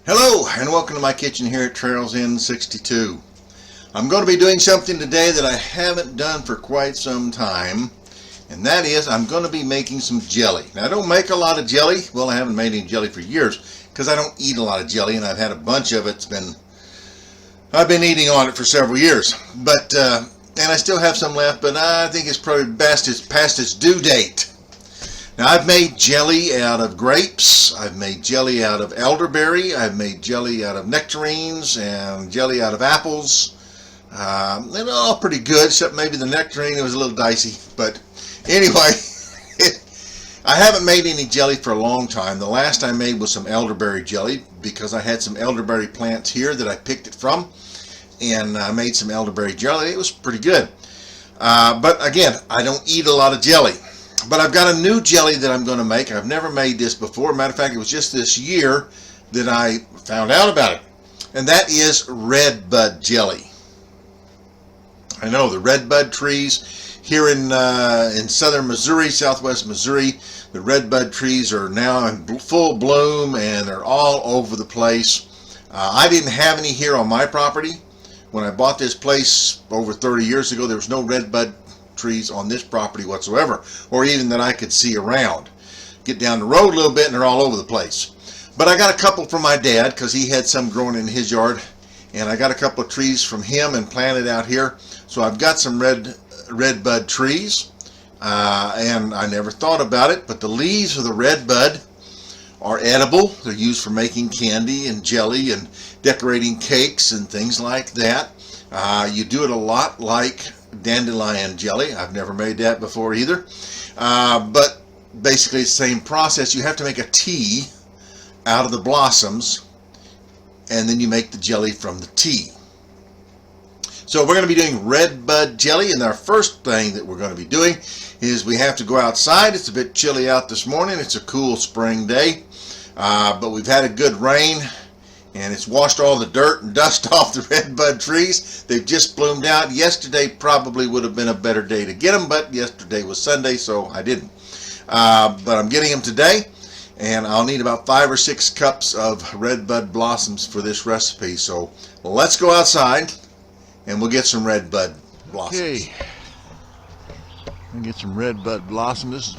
Hello and welcome to my kitchen here at Trails Inn 62. I'm going to be doing something today that I haven't done for quite some time, and that is I'm going to be making some jelly. Now I don't make a lot of jelly. Well, I haven't made any jelly for years because I don't eat a lot of jelly, and I've had a bunch of it. I've been eating on it for several years, and I still have some left, but I think it's probably best it's past its due date. Now I've made jelly out of grapes, I've made jelly out of elderberry, I've made jelly out of nectarines, and jelly out of apples. They're all pretty good, except maybe the nectarine, it was a little dicey. But anyway, I haven't made any jelly for a long time. The last I made was some elderberry jelly because I had some elderberry plants here that I picked it from, and I made some elderberry jelly. It was pretty good. But again, I don't eat a lot of jelly. But I've got a new jelly that I'm going to make. I've never made this before. Matter of fact, it was just this year that I found out about it. And that is red bud jelly. I know the red bud trees here in southern Missouri, southwest Missouri, the red bud trees are now in full bloom and they're all over the place. I didn't have any here on my property. When I bought this place over 30 years ago, there was no red bud trees on this property whatsoever, or even that I could see around. Get down the road a little bit and they're all over the place. But I got a couple from my dad because he had some growing in his yard, and I got a couple of trees from him and planted out here. So I've got some red bud trees, and I never thought about it, but the leaves of the red bud are edible. They're used for making candy and jelly and decorating cakes and things like that. You do it a lot like dandelion jelly. I've never made that before either. But basically it's the same process. You have to make a tea out of the blossoms, and then you make the jelly from the tea. So we're going to be doing red bud jelly, and our first thing that we're going to be doing is we have to go outside. It's a bit chilly out this morning. It's a cool spring day, but we've had a good rain, and it's washed all the dirt and dust off the red bud trees. They've just bloomed out. Yesterday probably would have been a better day to get them, but yesterday was Sunday, so I didn't. But I'm getting them today, and I'll need about 5 or 6 cups of red bud blossoms for this recipe. So let's go outside, and we'll get some red bud blossoms. Okay, I'm gonna get some red bud blossom. This is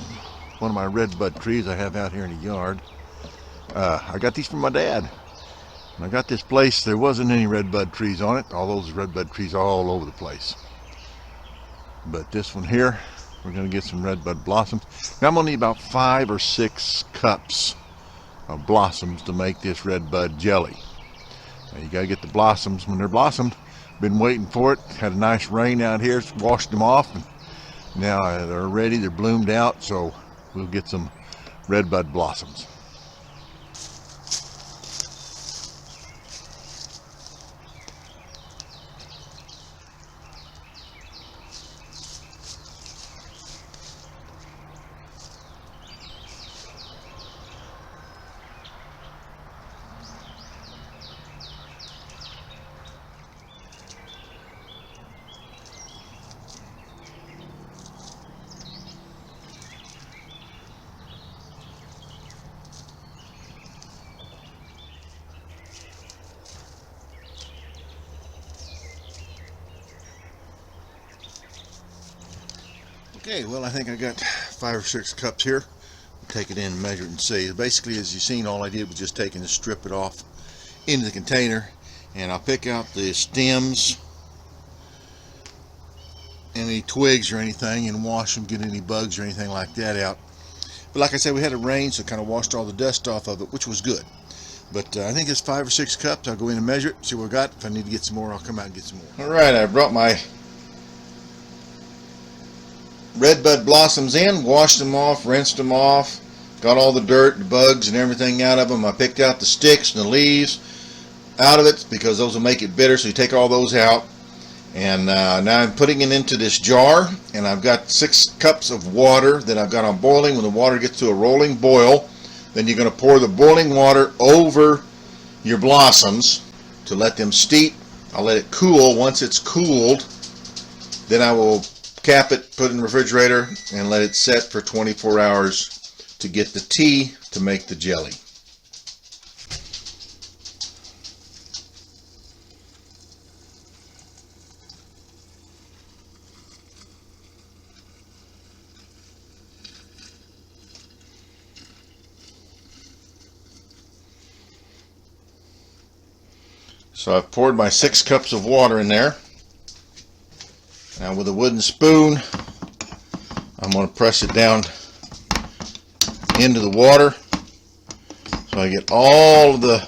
one of my red bud trees I have out here in the yard. I got these from my dad. When I got this place, there wasn't any red bud trees on it. All those red bud trees are all over the place. But this one here, we're going to get some red bud blossoms. Now I'm going to need about 5 or 6 cups of blossoms to make this red bud jelly. Now you got to get the blossoms when they're blossomed. Been waiting for it. Had a nice rain out here. It's washed them off. And now they're ready. They're bloomed out. So we'll get some red bud blossoms. Okay, well I think I got 5 or 6 cups here. I'll take it in and measure it and see. Basically, as you've seen, all I did was just take and strip it off into the container, and I'll pick out the stems, any twigs or anything, and wash them, get any bugs or anything like that out. But like I said, we had a rain, so it kind of washed all the dust off of it, which was good. But I think it's 5 or 6 cups. I'll go in and measure it, see what we got. If I need to get some more, I'll come out and get some more. Alright, I brought my red bud blossoms in, washed them off, rinsed them off, got all the dirt, the bugs and everything out of them. I picked out the sticks and the leaves out of it because those will make it bitter, so you take all those out. And now I'm putting it into this jar, and I've got 6 cups of water that I've got on boiling. When the water gets to a rolling boil, then you're going to pour the boiling water over your blossoms to let them steep. I'll let it cool. Once it's cooled, then I will cap it, put it in the refrigerator, and let it set for 24 hours to get the tea to make the jelly. So I've poured my 6 cups of water in there. Now with a wooden spoon, I'm going to press it down into the water so I get all of the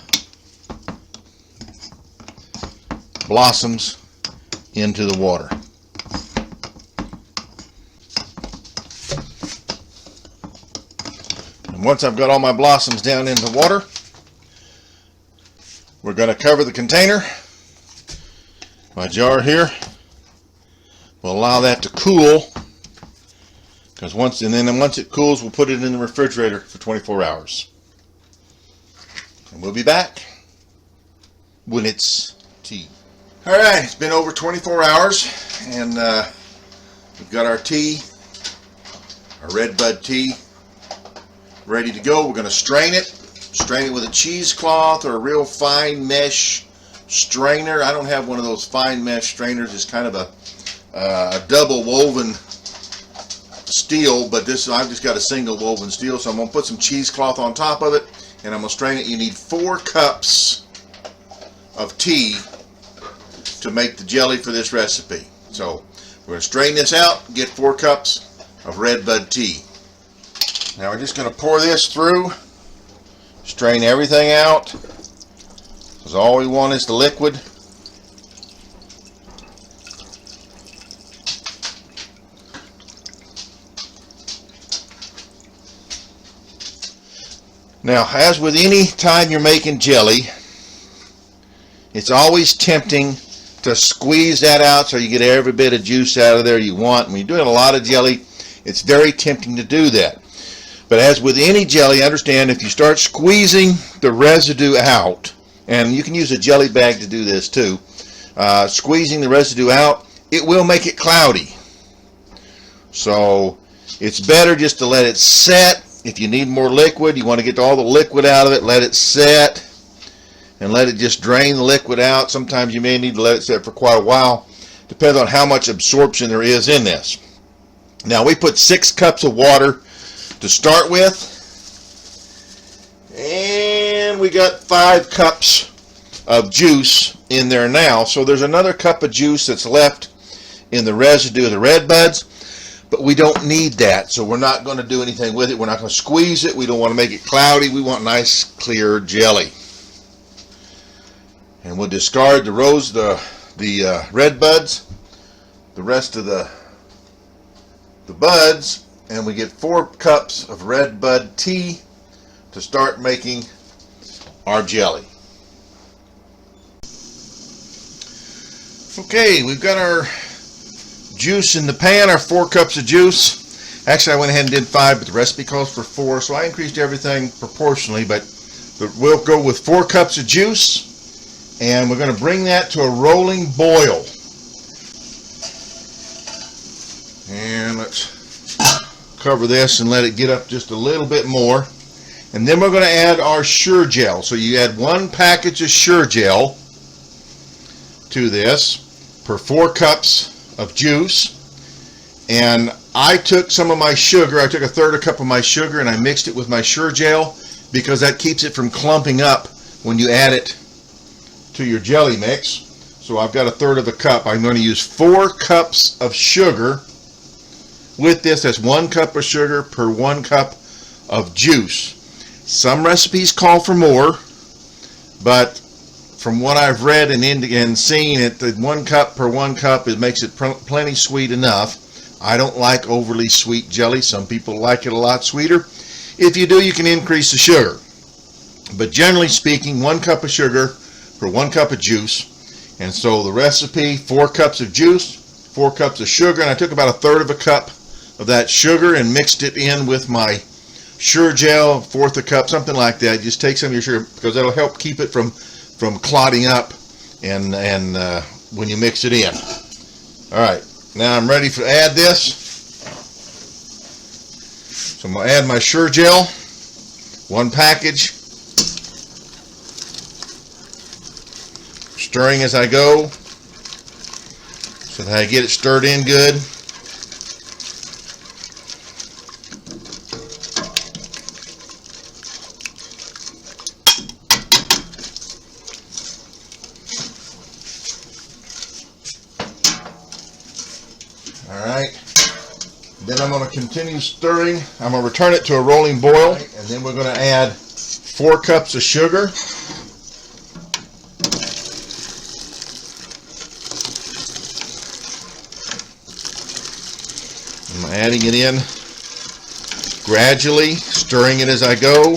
blossoms into the water. And once I've got all my blossoms down into the water, we're going to cover the container. My jar here will allow that to cool, because once it cools, we'll put it in the refrigerator for 24 hours. And we'll be back when it's tea. Alright, it's been over 24 hours, and we've got our tea, our red bud tea, ready to go. We're going to strain it with a cheesecloth or a real fine mesh strainer. I don't have one of those fine mesh strainers. It's kind of a double woven steel, but I've just got a single woven steel, so I'm going to put some cheesecloth on top of it, and I'm going to strain it. You need 4 cups of tea to make the jelly for this recipe. So we're going to strain this out, get 4 cups of red bud tea. Now we're just going to pour this through, strain everything out, because all we want is the liquid. Now, as with any time you're making jelly, it's always tempting to squeeze that out so you get every bit of juice out of there you want. When you're doing a lot of jelly, it's very tempting to do that. But as with any jelly, understand if you start squeezing the residue out, and you can use a jelly bag to do this too, squeezing the residue out, it will make it cloudy. So it's better just to let it set. If you need more liquid, you want to get all the liquid out of it, let it set, and let it just drain the liquid out. Sometimes you may need to let it set for quite a while. Depends on how much absorption there is in this. Now we put 6 cups of water to start with, and we got 5 cups of juice in there now. So there's another cup of juice that's left in the residue of the red buds, but we don't need that, so we're not going to do anything with it. We're not going to squeeze it. We don't want to make it cloudy. We want nice clear jelly. And we'll discard the red buds, the rest of the buds, and we get 4 cups of red bud tea to start making our jelly. Okay, we've got our juice in the pan, our 4 cups of juice. Actually, I went ahead and did 5, but the recipe calls for 4, so I increased everything proportionally, but we'll go with 4 cups of juice, and we're going to bring that to a rolling boil. And let's cover this and let it get up just a little bit more. And then we're going to add our Sure-Jell. So you add 1 package of Sure-Jell to this per 4 cups of juice. And I took some of my sugar, I took a 1/3 cup of my sugar, and I mixed it with my Sure-Jell because that keeps it from clumping up when you add it to your jelly mix. So I've got a 1/3 cup. I'm going to use 4 cups of sugar with this. That's 1 cup of sugar per 1 cup of juice. Some recipes call for more, but from what I've read and seen, the 1 cup per 1 cup, it makes it plenty sweet enough. I don't like overly sweet jelly. Some people like it a lot sweeter. If you do, you can increase the sugar. But generally speaking, 1 cup of sugar for 1 cup of juice. And so the recipe, 4 cups of juice, 4 cups of sugar, and I took about a 1/3 cup of that sugar and mixed it in with my Sure-Jell, 1/4 cup, something like that. Just take some of your sugar, because that'll help keep it from clotting up and when you mix it in. All right, now I'm ready to add this. So I'm going to add my Sure-Jell, 1 package, stirring as I go so that I get it stirred in good. I'm going to continue stirring. I'm going to return it to a rolling boil, and then we're going to add 4 cups of sugar. I'm adding it in gradually, stirring it as I go.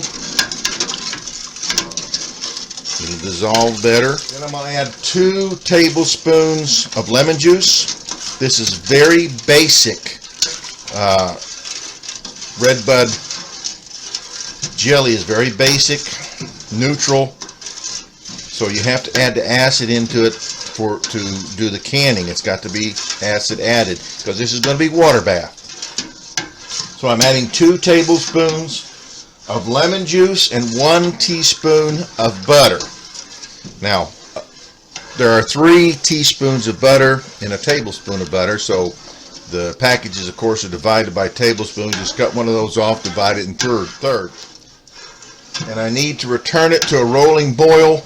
It'll dissolve better. Then I'm going to add 2 tablespoons of lemon juice. This is very basic Red Bud jelly is very basic, neutral, so you have to add the acid into it to do the canning. It's got to be acid added because this is going to be water bath. So I'm adding 2 tablespoons of lemon juice and 1 teaspoon of butter. Now, there are 3 teaspoons of butter in a tablespoon of butter, so the packages, of course, are divided by tablespoons. Just cut one of those off, divide it in third. And I need to return it to a rolling boil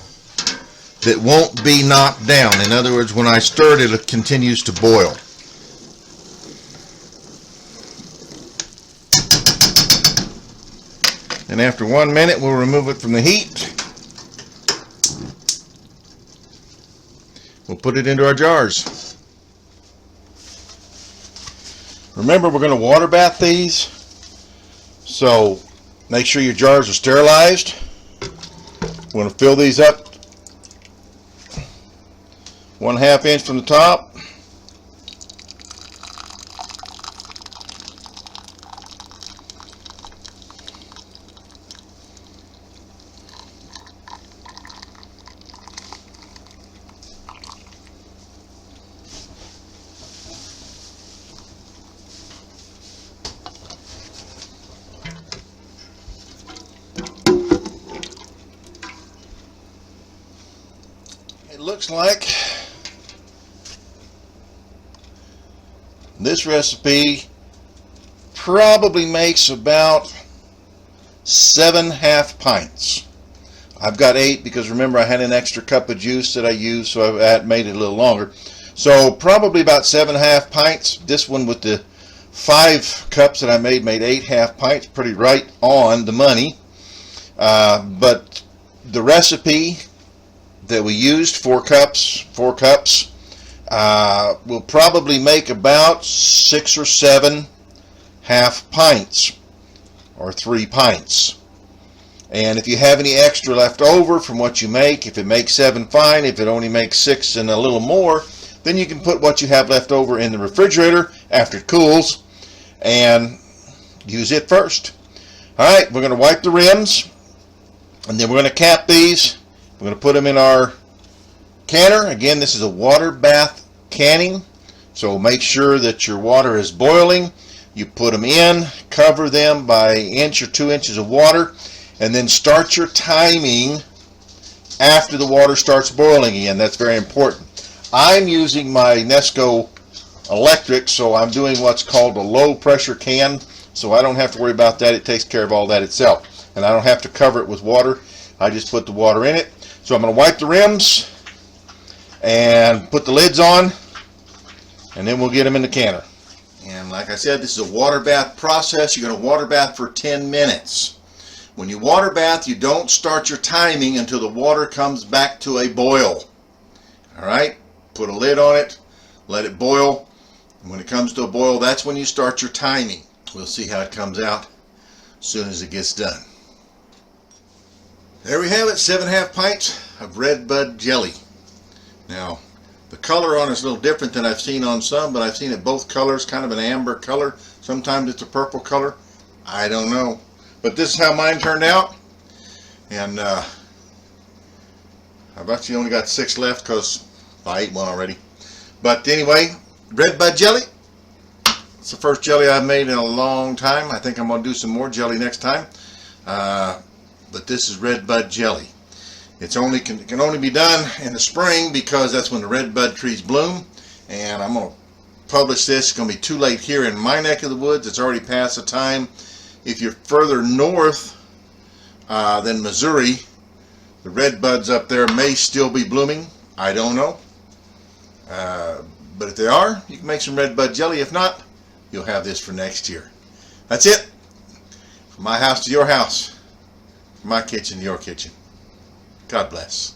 that won't be knocked down. In other words, when I stir it, it continues to boil. And after 1 minute, we'll remove it from the heat. We'll put it into our jars. Remember, we're going to water bath these, so make sure your jars are sterilized. We're going to fill these up 1/2 inch from the top. It looks like this recipe probably makes about 7 half pints. I've got 8 because remember I had an extra cup of juice that I used, so I made it a little longer. So probably about 7 half pints. This one with the 5 cups that I made 8 half pints. Pretty right on the money. But the recipe that we used, 4 cups, will probably make about 6 or 7 half pints, or 3 pints. And if you have any extra left over from what you make, if it makes 7, fine. If it only makes 6 and a little more, then you can put what you have left over in the refrigerator after it cools and use it first. Alright, we're going to wipe the rims, and then we're going to cap these. We're going to put them in our canner. Again, this is a water bath canning, so make sure that your water is boiling. You put them in, cover them by 1 inch or 2 inches of water, and then start your timing after the water starts boiling again. That's very important. I'm using my Nesco electric, so I'm doing what's called a low pressure can, so I don't have to worry about that. It takes care of all that itself, and I don't have to cover it with water. I just put the water in it. So I'm going to wipe the rims and put the lids on, and then we'll get them in the canner. And like I said, this is a water bath process. You're going to water bath for 10 minutes. When you water bath, you don't start your timing until the water comes back to a boil. Alright? Put a lid on it, let it boil, and when it comes to a boil, that's when you start your timing. We'll see how it comes out as soon as it gets done. There we have it, 7 half pints of Red Bud jelly. Now, the color on it is a little different than I've seen on some, but I've seen it both colors, kind of an amber color. Sometimes it's a purple color. I don't know. But this is how mine turned out. And I've actually only got 6 left because I ate one already. But anyway, Red Bud jelly. It's the first jelly I've made in a long time. I think I'm going to do some more jelly next time. But this is Red Bud jelly. It's can only be done in the spring because that's when the red bud trees bloom. And I'm going to publish this. It's going to be too late here in my neck of the woods. It's already past the time. If you're further north than Missouri, the red buds up there may still be blooming. I don't know. But if they are, you can make some Red Bud jelly. If not, you'll have this for next year. That's it. From my house to your house. From my kitchen to your kitchen. God bless.